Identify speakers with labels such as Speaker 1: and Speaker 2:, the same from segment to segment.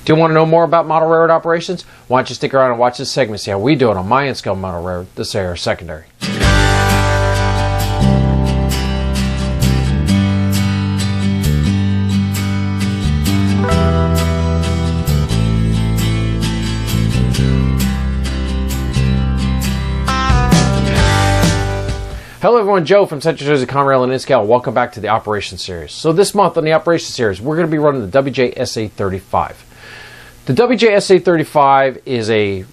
Speaker 1: Do you want to know more about model railroad operations? Why don't you stick around and watch this segment, see how we do it on my N-scale model railroad, the Sahara Secondary. Hello everyone, Joe from Central Jersey Conrail and N-scale. Welcome back to the Operations Series. So this month on the Operations Series, we're going to be running the WJSA 35. The WJSA 35 is a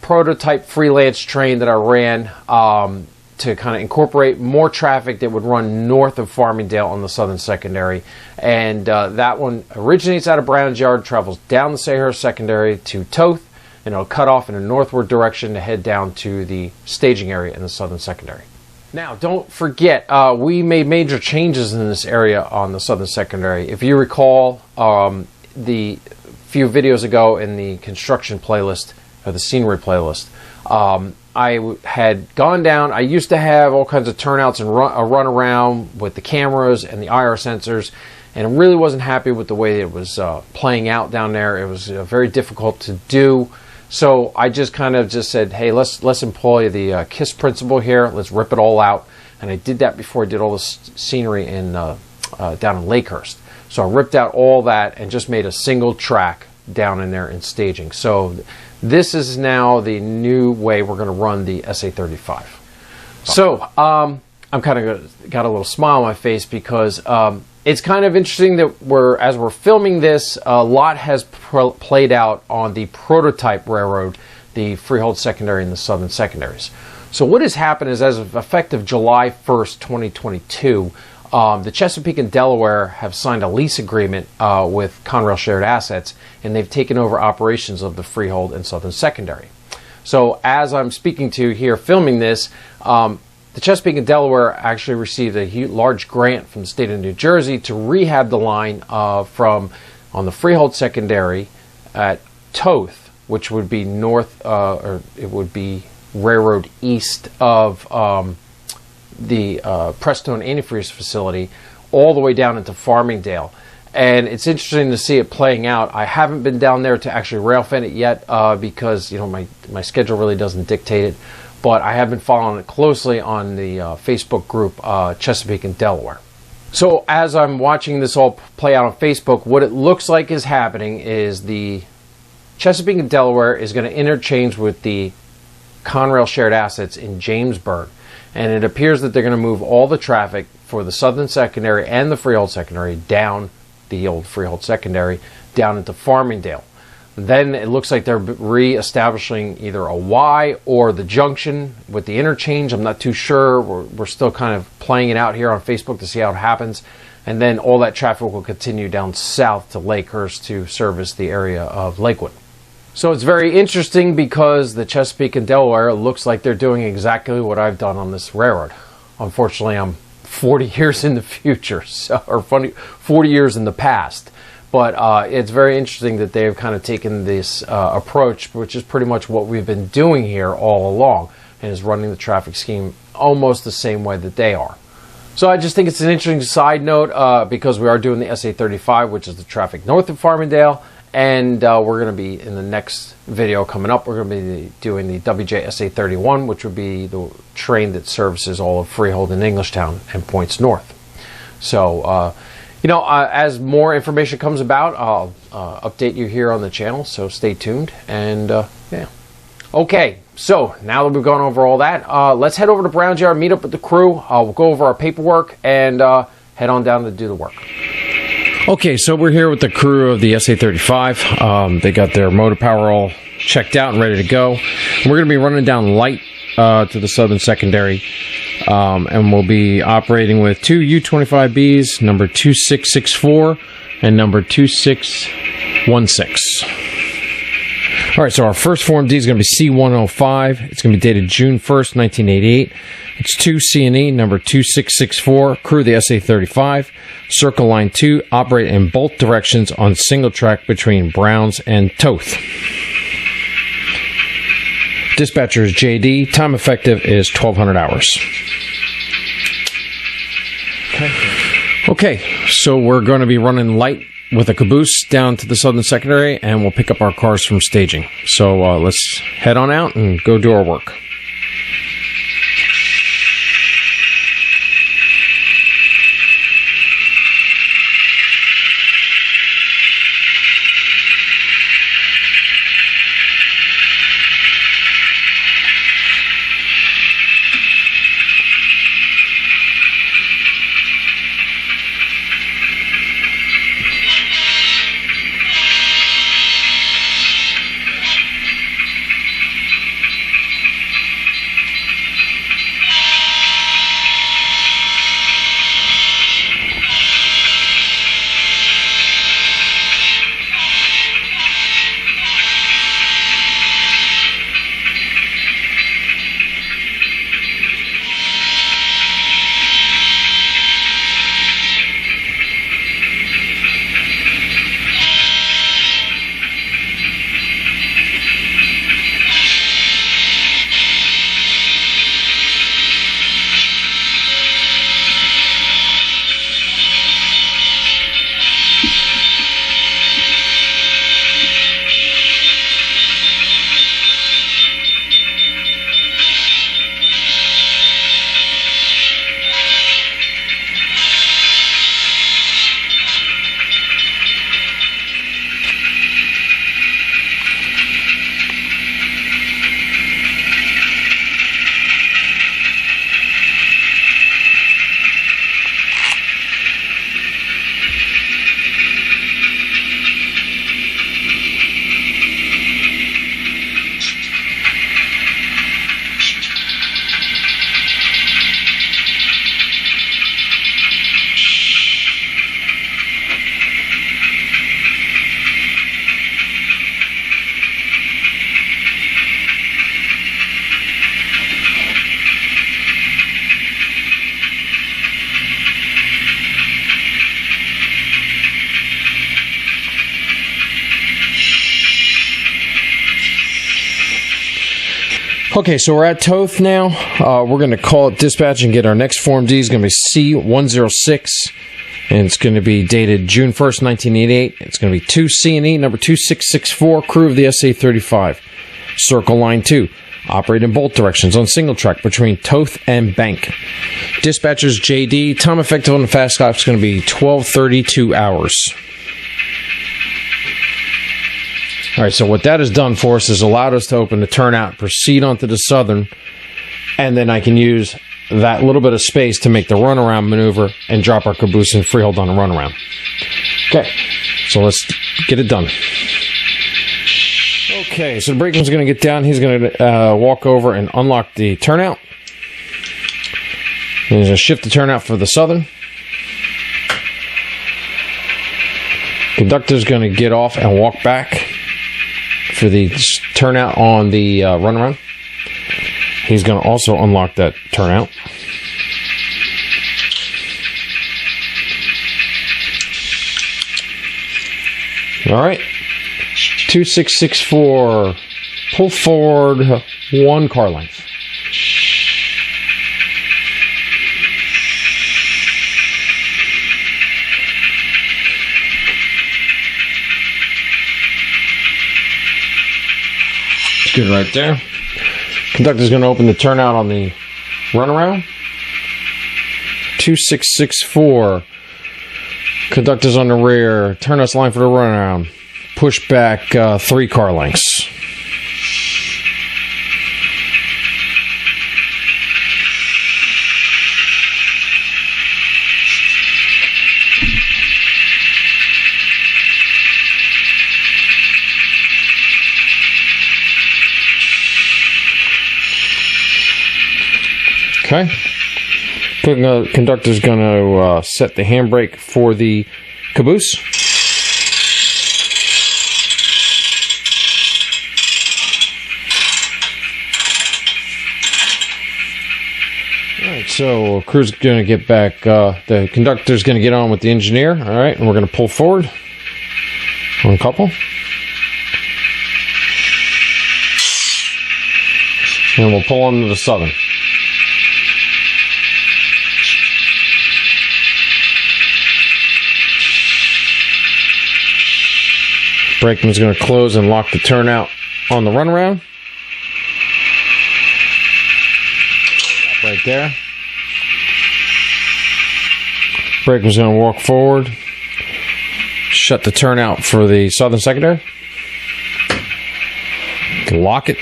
Speaker 1: prototype freelance train that I ran to kind of incorporate more traffic that would run north of Farmingdale on the Southern Secondary. And that one originates out of Brown's Yard, travels down the Sahara Secondary to Toth, and it'll cut off in a northward direction to head down to the staging area in the Southern Secondary. Now, don't forget, we made major changes in this area on the Southern Secondary. If you recall, the few videos ago in the construction playlist, or the scenery playlist, I had gone down. I used to have all kinds of turnouts and run around with the cameras and the IR sensors, and I really wasn't happy with the way it was playing out down there. It was very difficult to do. So I just kind of said, hey, let's employ the KISS principle here. Let's rip it all out. And I did that before I did all the scenery in down in Lakehurst. So I ripped out all that and just made a single track down in there in staging. So this is now the new way we're going to run the SA35. So I'm kind of got a little smile on my face because it's kind of interesting that as we're filming this, a lot has played out on the prototype railroad, the Freehold Secondary and the Southern Secondaries. So what has happened is, as of effective July 1st, 2022, the Chesapeake and Delaware have signed a lease agreement with Conrail Shared Assets, and they've taken over operations of the Freehold and Southern Secondary. So as I'm speaking to here filming this, the Chesapeake and Delaware actually received a large grant from the state of New Jersey to rehab the line from on the Freehold Secondary at Toth, which would be north, or it would be railroad east of the Prestone Antifreeze facility, all the way down into Farmingdale. And it's interesting to see it playing out. I haven't been down there to actually rail fan it yet because my schedule really doesn't dictate it. But I have been following it closely on the Facebook group Chesapeake and Delaware. So as I'm watching this all play out on Facebook, what it looks like is happening is the Chesapeake and Delaware is going to interchange with the Conrail Shared Assets in Jamesburg. And it appears that they're going to move all the traffic for the Southern Secondary and the Freehold Secondary down the old Freehold Secondary down into Farmingdale. Then it looks like they're re-establishing either a Y or the junction with the interchange. I'm not too sure. We're still kind of playing it out here on Facebook to see how it happens. And then all that traffic will continue down south to Lakehurst to service the area of Lakewood. So it's very interesting because the Chesapeake and Delaware looks like they're doing exactly what I've done on this railroad. Unfortunately, I'm 40 years in the future, or 40 years in the past. But it's very interesting that they've kind of taken this approach, which is pretty much what we've been doing here all along, and is running the traffic scheme almost the same way that they are. So I just think it's an interesting side note because we are doing the SA35, which is the traffic north of Farmingdale, and we're going to be, in the next video coming up, we're going to be doing the WJSA 31, which would be the train that services all of Freehold and Englishtown and points north. So, as more information comes about, I'll update you here on the channel, so stay tuned. And yeah. Okay, so now that we've gone over all that, let's head over to Brown's Yard, meet up with the crew. We'll go over our paperwork and head on down to do the work. Okay, so we're here with the crew of the SA35. They got their motor power all checked out and ready to go. And we're going to be running down light to the Southern Secondary. And we'll be operating with two U-25Bs, number 2664 and number 2616. All right, so our first Form D is going to be C105. It's going to be dated June 1st, 1988. It's 2 C&E, number 2664, crew the SA35, circle line 2, operate in both directions on single track between Browns and Toth. Dispatcher is JD. Time effective is 1,200 hours. Okay, so we're going to be running light with a caboose down to the southern secondary, and we'll pick up our cars from staging. So let's head on out and go do our work. Okay, so we're at Toth now. We're going to call it dispatch and get our next Form D. It's going to be C106, and it's going to be dated June 1st, 1988. It's going to be 2C&E, number 2664, crew of the SA-35. Circle line 2. Operate in both directions on single track between Toth and Bank. Dispatcher's JD. Time effective on the fast clock is going to be 12:32 hours. All right, so what that has done for us is allowed us to open the turnout, proceed onto the southern, and then I can use that little bit of space to make the runaround maneuver and drop our caboose and freehold on the runaround. Okay, so let's get it done. Okay, so the brakeman's going to get down. He's going to walk over and unlock the turnout. And he's going to shift the turnout for the southern. Conductor's going to get off and walk back for the turnout on the runaround. He's going to also unlock that turnout. All right. 2664. Pull forward 1 car length. Good right there. Conductor's going to open the turnout on the runaround. 2664. Conductor's on the rear. Turn us line for the runaround. Push back 3 car lengths. Okay. Conductor's going to set the handbrake for the caboose. Alright, so crew's going to get back. The conductor's going to get on with the engineer. Alright, and we're going to pull forward on a couple. And we'll pull on to the southern. Brakeman's going to close and lock the turnout on the runaround. Right there. Brakeman's going to walk forward. Shut the turnout for the southern secondary. Lock it.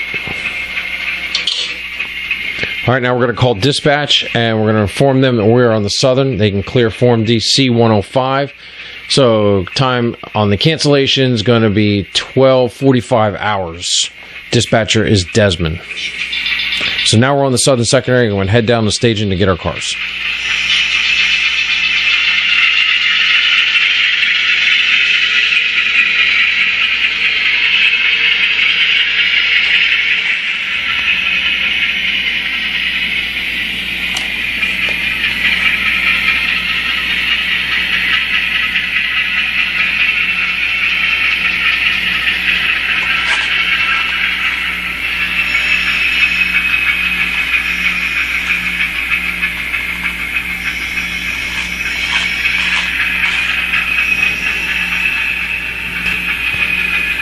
Speaker 1: All right, now we're going to call dispatch, and we're going to inform them that we're on the southern. They can clear Form D C-105. So time on the cancellation is going to be 12:45 hours. Dispatcher is Desmond. So now we're on the southern secondary. We're going to head down the staging to get our cars.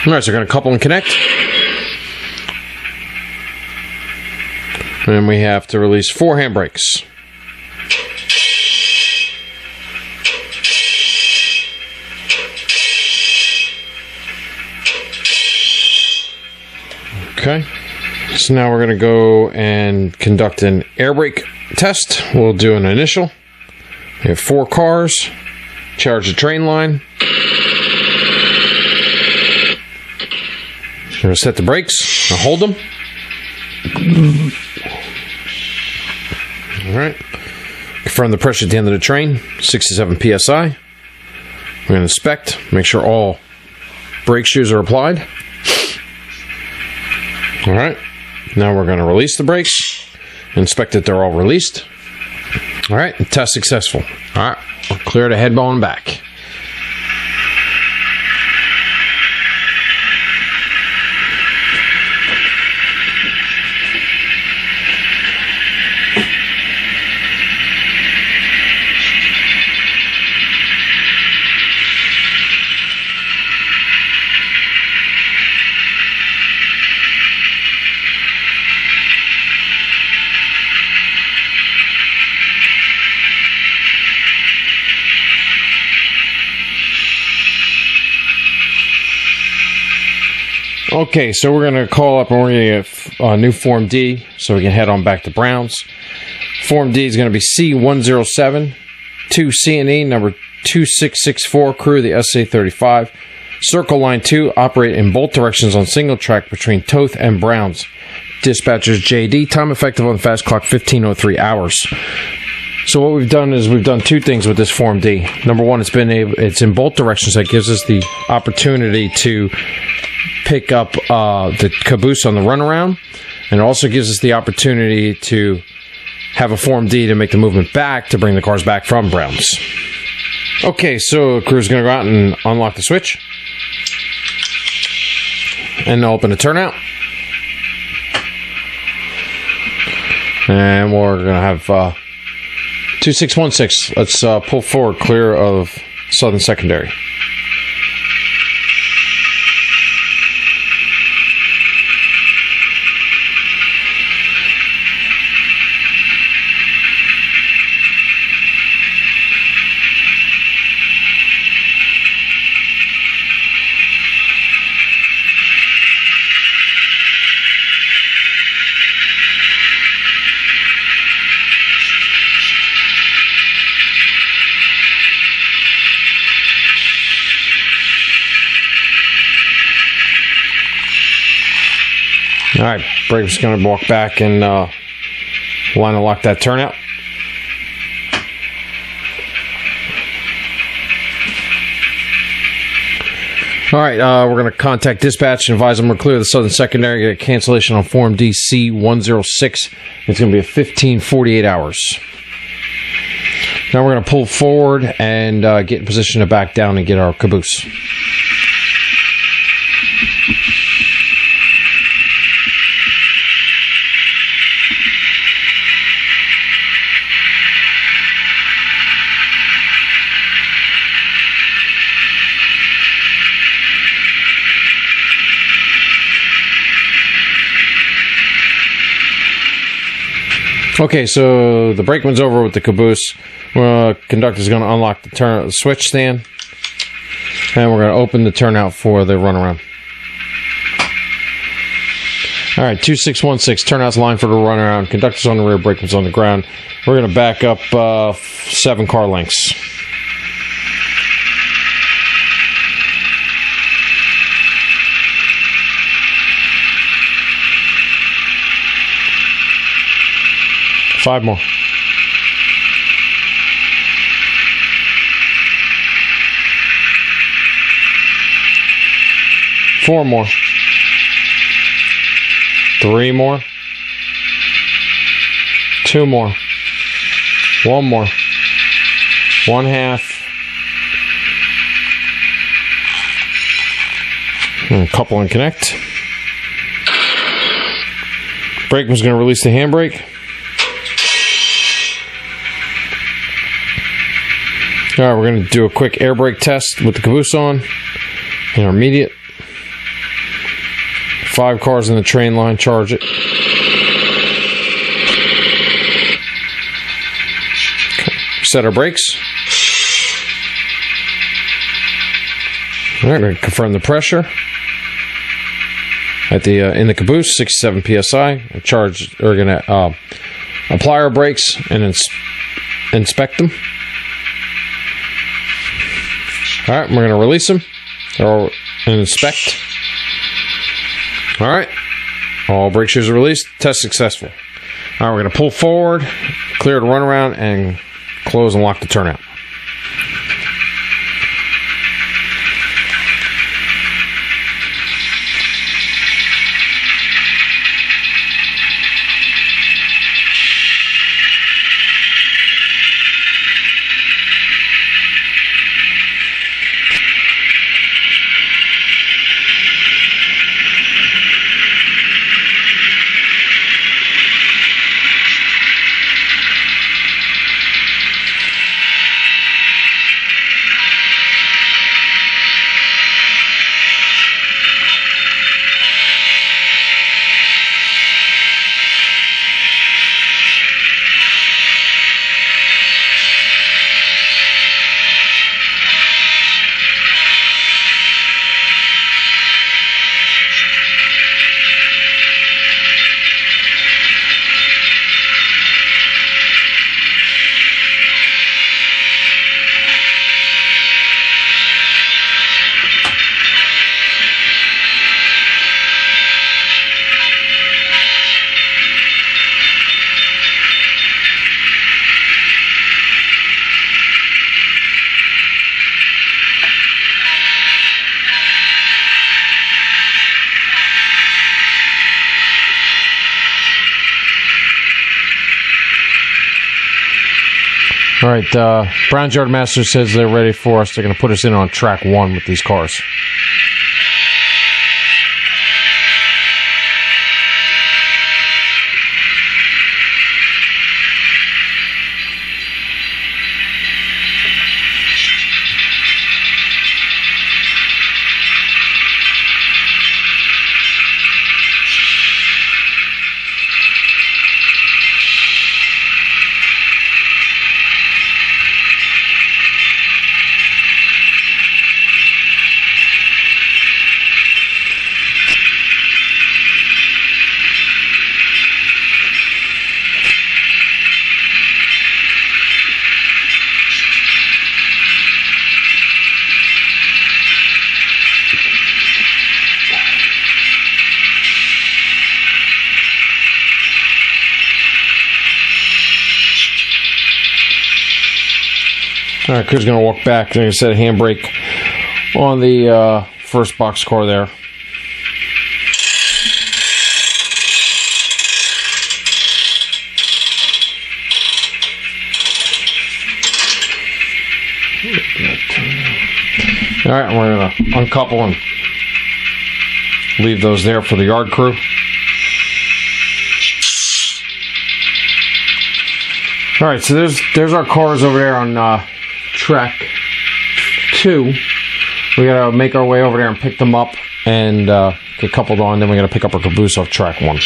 Speaker 1: All right, so we're going to couple and connect. And we have to release 4 handbrakes. Okay. So now we're going to go and conduct an air brake test. We'll do an initial. We have 4 cars. Charge the train line. We're going to set the brakes and hold them. All right. Confirm the pressure at the end of the train, 67 psi. We're going to inspect, make sure all brake shoes are applied. All right. Now we're going to release the brakes, inspect that they're all released. All right. Test successful. All right. We'll clear the head ball and back. Okay, so we're going to call up and we're going to get a new Form D so we can head on back to Browns. Form D is going to be C107 to C&E number 2664, crew the SA35. Circle line 2, operate in both directions on single track between Toth and Browns. Dispatchers JD, time effective on the fast clock 15:03 hours. So what we've done is we've done 2 things with this Form D. Number 1, it's in both directions. That gives us the opportunity to pick up the caboose on the runaround, and it also gives us the opportunity to have a Form D to make the movement back to bring the cars back from Browns. Okay, so crew's going to go out and unlock the switch and open the turnout, and we're going to have 2616. Let's pull forward, clear of southern secondary. All right, Brake's going to walk back and line and lock that turnout. All right, we're going to contact dispatch and advise them we're clear the southern secondary, get a cancellation on Form DC 106. It's going to be a 15:48 hours. Now we're going to pull forward and get in position to back down and get our caboose. Okay, so the brakeman's over with the caboose. Conductor's going to unlock the switch stand, and we're going to open the turnout for the runaround. All right, 2616, turnout's line for the runaround. Conductor's on the rear, brakeman's on the ground. We're going to back up 7 car lengths. Five more. Four more. 3 more. 2 more. 1 more. 1/2. And couple and connect. Brakeman's going to release the handbrake. All right, we're going to do a quick air brake test with the caboose on. Intermediate. 5 cars in the train line, charge it. Okay. Set our brakes. All right, we're going to confirm the pressure at the in the caboose, 67 psi. We're going to apply our brakes and inspect them. All right, we're going to release them and inspect. All right, all brake shoes are released. Test successful. All right, we're going to pull forward, clear the runaround, and close and lock the turnout. All right, Brown's Yard Master says they're ready for us. They're going to put us in on track 1 with these cars. All right, crew's going to walk back. They're going to set a handbrake on the first box car there. All right, we're going to uncouple and leave those there for the yard crew. All right, so there's our cars over there on track 2. We got to make our way over there and pick them up and get coupled on. Then we got to pick up our caboose off track 1.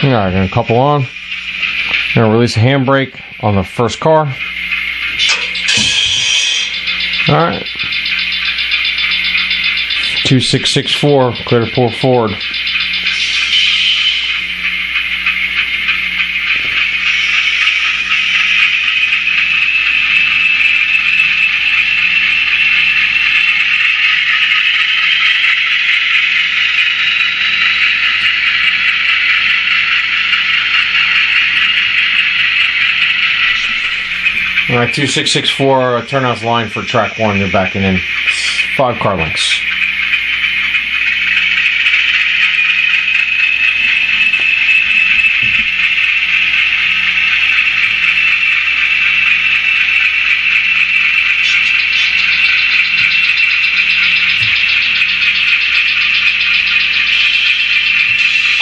Speaker 1: All right, gonna couple on. Gonna release a handbrake on the first car. All right. 2664, clear to pull forward. All right, 2664, turnout's line for track 1. You're backing in 5 car lengths.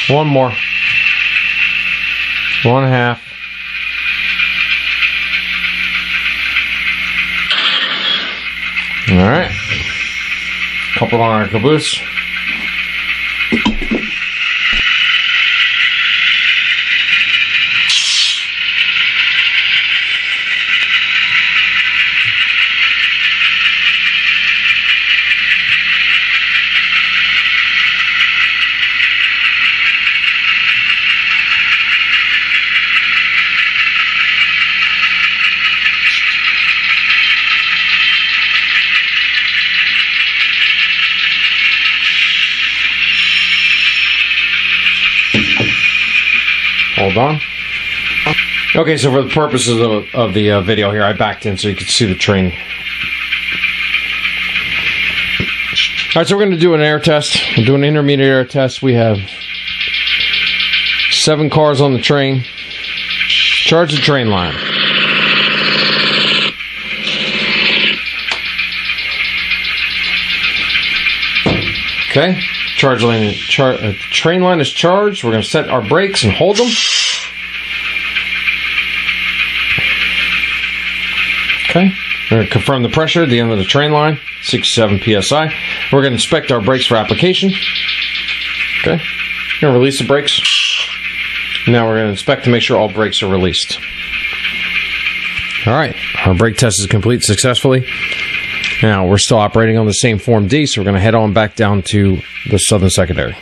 Speaker 1: One more. 1.5. All right. Couple on our caboose. Hold on. Okay, so for the purposes of the video here, I backed in so you can see the train. All right, so we're going to do an air test. We'll do an intermediate air test. We have 7 cars on the train. Charge the train line. Okay. Train line is charged. We're going to set our brakes and hold them. Okay. We're going to confirm the pressure at the end of the train line, 67 psi. We're going to inspect our brakes for application. Okay. We're going to release the brakes. Now we're going to inspect to make sure all brakes are released. All right. Our brake test is complete successfully. Now, we're still operating on the same Form D, so we're going to head on back down to the southern secondary.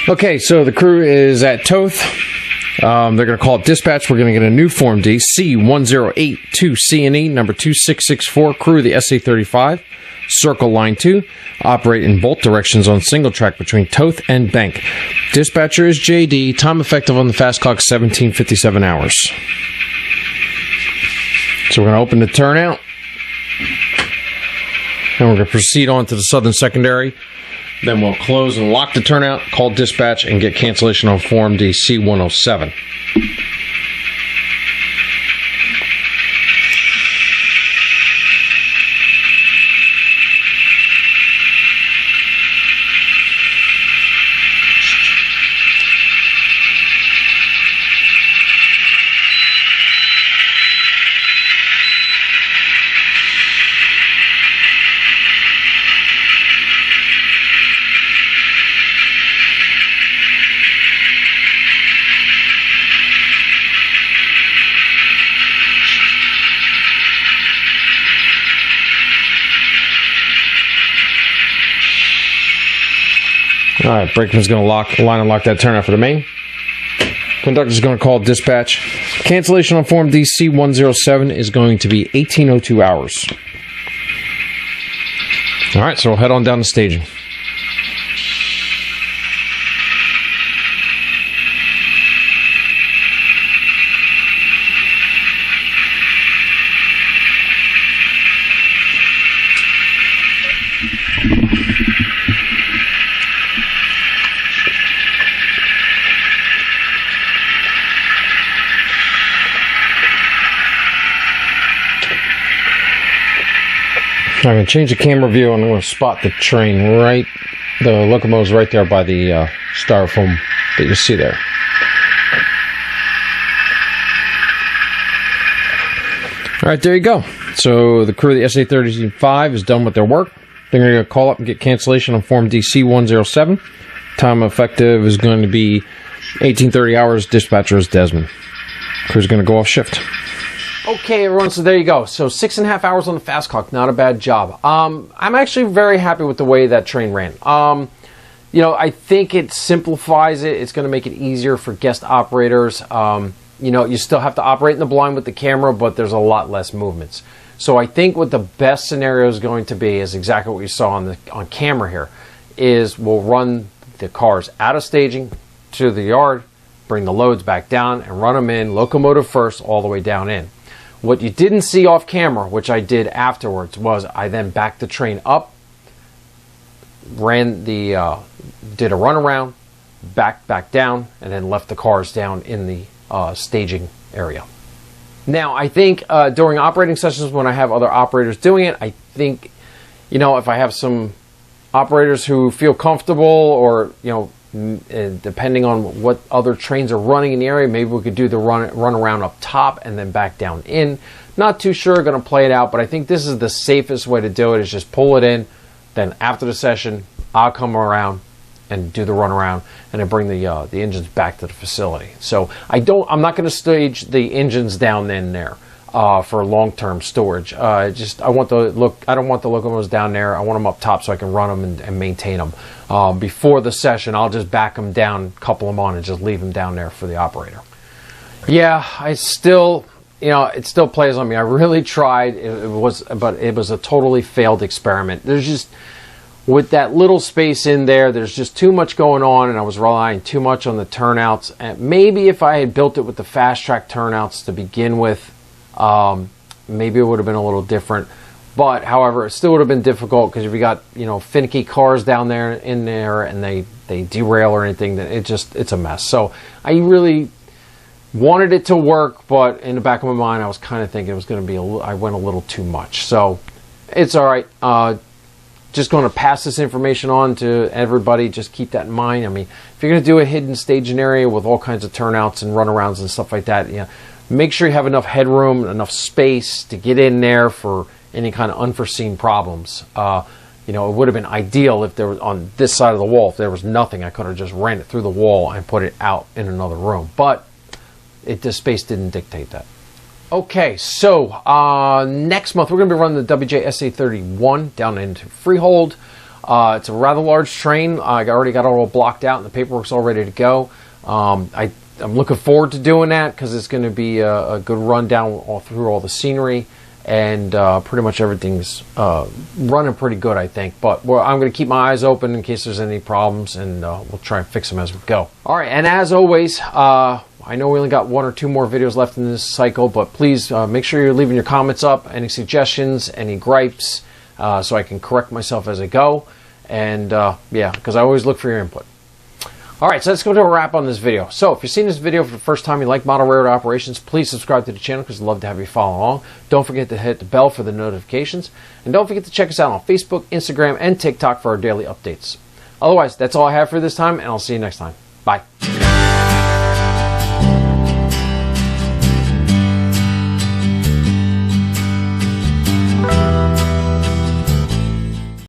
Speaker 1: Okay, so the crew is at Toth. They're going to call it dispatch. We're going to get a new Form D, C1082CNE, number 2664, crew of the SA35, circle line 2, operate in both directions on single track between Toth and Bank. Dispatcher is JD, time effective on the fast clock, 17:57 hours. So we're going to open the turnout, and we're going to proceed on to the southern secondary. Then we'll close and lock the turnout, call dispatch, and get cancellation on Form D C107. All right, brakeman's going to line and lock that turnout for the main. Conductor's going to call dispatch. Cancellation on Form DC107 is going to be 18:02 hours. All right, so we'll head on down to staging. I'm going to change the camera view, and I'm going to spot the train the locomotive's right there by the styrofoam that you see there. All right, there you go. So the crew of the SA35 is done with their work. They're going to call up and get cancellation on Form DC107. Time effective is going to be 18:30 hours. Dispatcher is Desmond. Crew's going to go off shift. Okay, everyone, so there you go. So 6.5 hours on the fast clock, not a bad job. I'm actually very happy with the way that train ran. You know, I think it simplifies it. It's going to make it easier for guest operators. You know, you still have to operate in the blind with the camera, but there's a lot less movements. So I think what the best scenario is going to be is exactly what you saw on camera here, is we'll run the cars out of staging to the yard, bring the loads back down, and run them in, locomotive first, all the way down in. What you didn't see off camera, which I did afterwards, was I then backed the train up, did a runaround, back down, and then left the cars down in the staging area. Now, I think during operating sessions, when I have other operators doing it, I think, you know, if I have some operators who feel comfortable, or, you know, depending on what other trains are running in the area, maybe we could do the run around up top and then back down in. Not too sure, going to play it out, but I think this is the safest way to do it, is just pull it in, then after the session, I'll come around and do the run around, and then bring the engines back to the facility. So I'm not going to stage the engines down in there for long-term storage. I don't want the locomotives down there. I want them up top so I can run them and maintain them. Before the session, I'll just back them down, couple them on, and just leave them down there for the operator. Yeah, it still plays on me. I really tried. But it was a totally failed experiment. There's just, with that little space in there, there's just too much going on, and I was relying too much on the turnouts. And maybe if I had built it with the fast track turnouts to begin with, maybe it would have been a little different. But however, it still would have been difficult, because if you got, you know, finicky cars down there in there and they derail or anything, then it's a mess. So I really wanted it to work, but in the back of my mind, I was kind of thinking it was going to be I went a little too much. So it's all right. Just going to pass this information on to everybody. Just keep that in mind. I mean, if you're going to do a hidden staging area with all kinds of turnouts and runarounds and stuff like that, you know, make sure you have enough headroom, enough space to get in there for any kind of unforeseen problems. You know, it would have been ideal if there was, on this side of the wall, if there was nothing, I could have just ran it through the wall and put it out in another room. But the space didn't dictate that. Okay, so next month we're going to be running the WJSA 31 down into Freehold. It's a rather large train. I already got it all blocked out and the paperwork's all ready to go. I'm looking forward to doing that because it's going to be a good run down through all the scenery, and pretty much everything's running pretty good, I think. But I'm going to keep my eyes open in case there's any problems, and we'll try and fix them as we go. All right, and as always, I know we only got 1 or 2 more videos left in this cycle, but please make sure you're leaving your comments up, any suggestions, any gripes, so I can correct myself as I go. And yeah, because I always look for your input. All right, so let's go to a wrap on this video. So if you're seeing this video for the first time, you like model railroad operations, please subscribe to the channel because I'd love to have you follow along. Don't forget to hit the bell for the notifications. And don't forget to check us out on Facebook, Instagram, and TikTok for our daily updates. Otherwise, that's all I have for this time, and I'll see you next time. Bye.